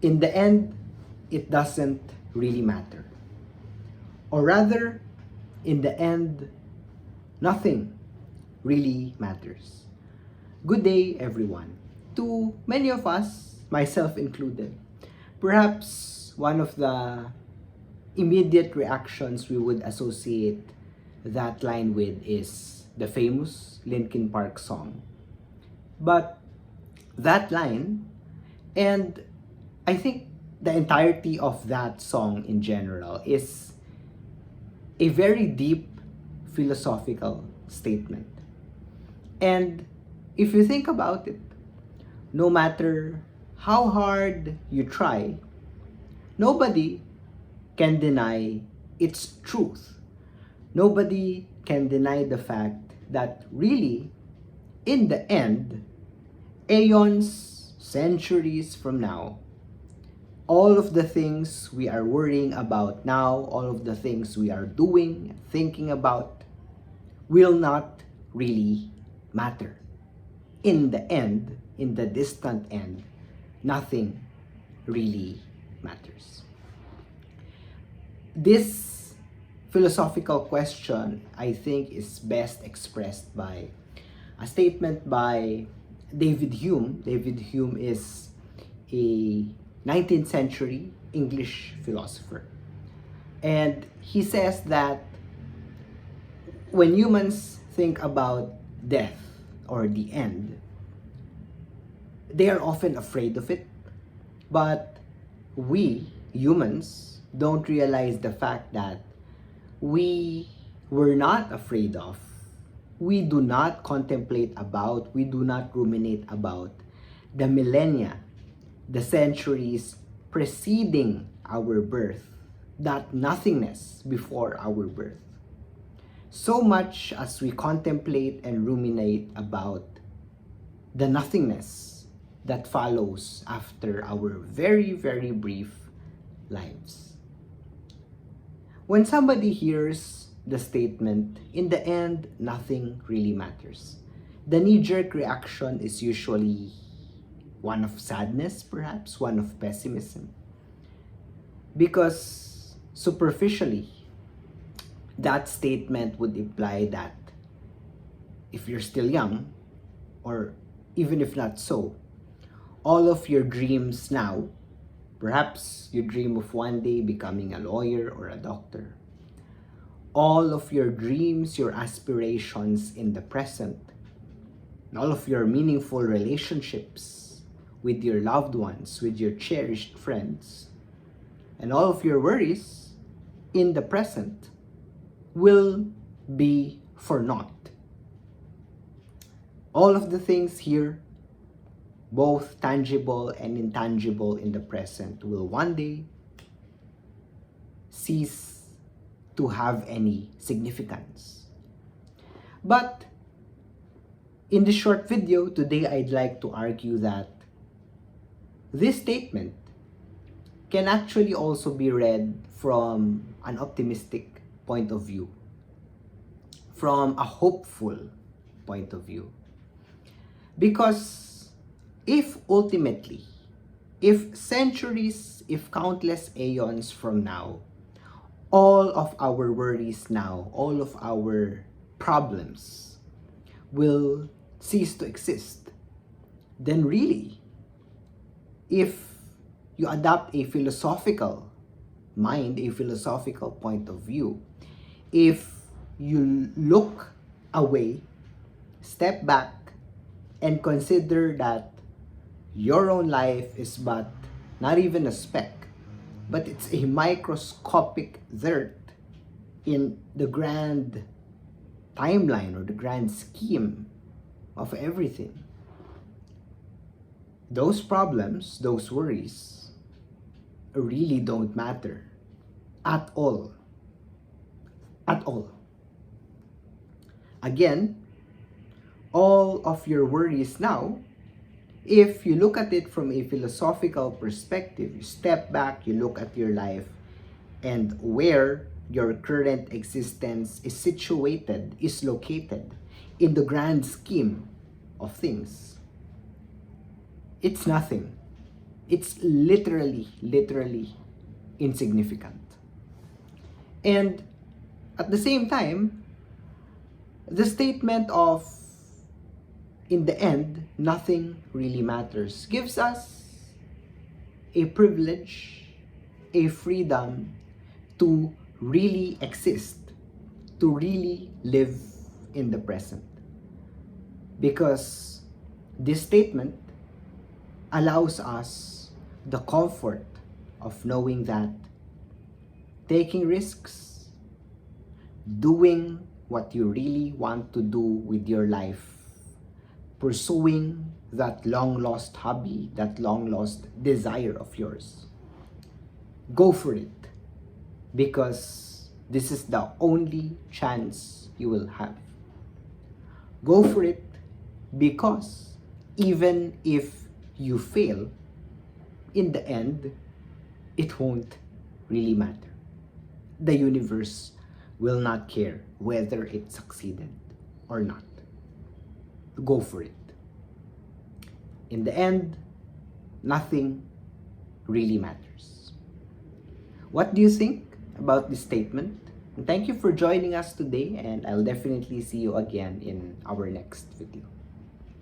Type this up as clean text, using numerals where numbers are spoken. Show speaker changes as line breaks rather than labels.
In the end, it doesn't really matter. Or rather, in the end, nothing really matters. Good day, everyone. To many of us, myself included, perhaps one of the immediate reactions we would associate that line with is the famous Linkin Park song. But that line, and I think the entirety of that song in general, is a very deep philosophical statement. And if you think about it, no matter how hard you try, nobody can deny its truth. Nobody can deny the fact that really, in the end, aeons, centuries from now, all of the things we are worrying about now, all of the things we are doing, thinking about, will not really matter. In the end, in the distant end, nothing really matters. This philosophical question, I think, is best expressed by a statement by David Hume. David Hume is a 19th century English philosopher. And he says that when humans think about death or the end, they are often afraid of it. But we, humans, don't realize the fact that we were not afraid of, we do not contemplate about, we do not ruminate about the millennia, the centuries preceding our birth, that nothingness before our birth. So much as we contemplate and ruminate about the nothingness that follows after our very, very brief lives. When somebody hears the statement, in the end, nothing really matters, the knee-jerk reaction is usually one of sadness, perhaps, one of pessimism. Because superficially, that statement would imply that if you're still young, or even if not so, all of your dreams now, perhaps you dream of one day becoming a lawyer or a doctor, all of your dreams, your aspirations in the present, and all of your meaningful relationships with your loved ones, with your cherished friends, and all of your worries in the present will be for naught. All of the things here, both tangible and intangible in the present, will one day cease to have any significance. But in this short video today, I'd like to argue that this statement can actually also be read from an optimistic point of view, from a hopeful point of view. Because if ultimately, if centuries, if countless aeons from now, all of our worries now, all of our problems will cease to exist, then really, if you adopt a philosophical mind, a philosophical point of view, if you look away, step back, and consider that your own life is but not even a speck, but it's a microscopic dirt in the grand timeline or the grand scheme of everything. Those problems, those worries, really don't matter at all. At all. Again, all of your worries now, if you look at it from a philosophical perspective, you step back, you look at your life and where your current existence is situated, is located in the grand scheme of things, it's nothing. It's literally insignificant. And at the same time, the statement of in the end, nothing really matters gives us a privilege, a freedom to really exist, to really live in the present. Because this statement allows us the comfort of knowing that taking risks, doing what you really want to do with your life, pursuing that long lost hobby, that long lost desire of yours, go for it, because this is the only chance you will have. Go for it because even if you fail, in the end, it won't really matter. The universe will not care whether it succeeded or not. Go for it. In the end, nothing really matters. What do you think about this statement? And thank you for joining us today, and I'll definitely see you again in our next video.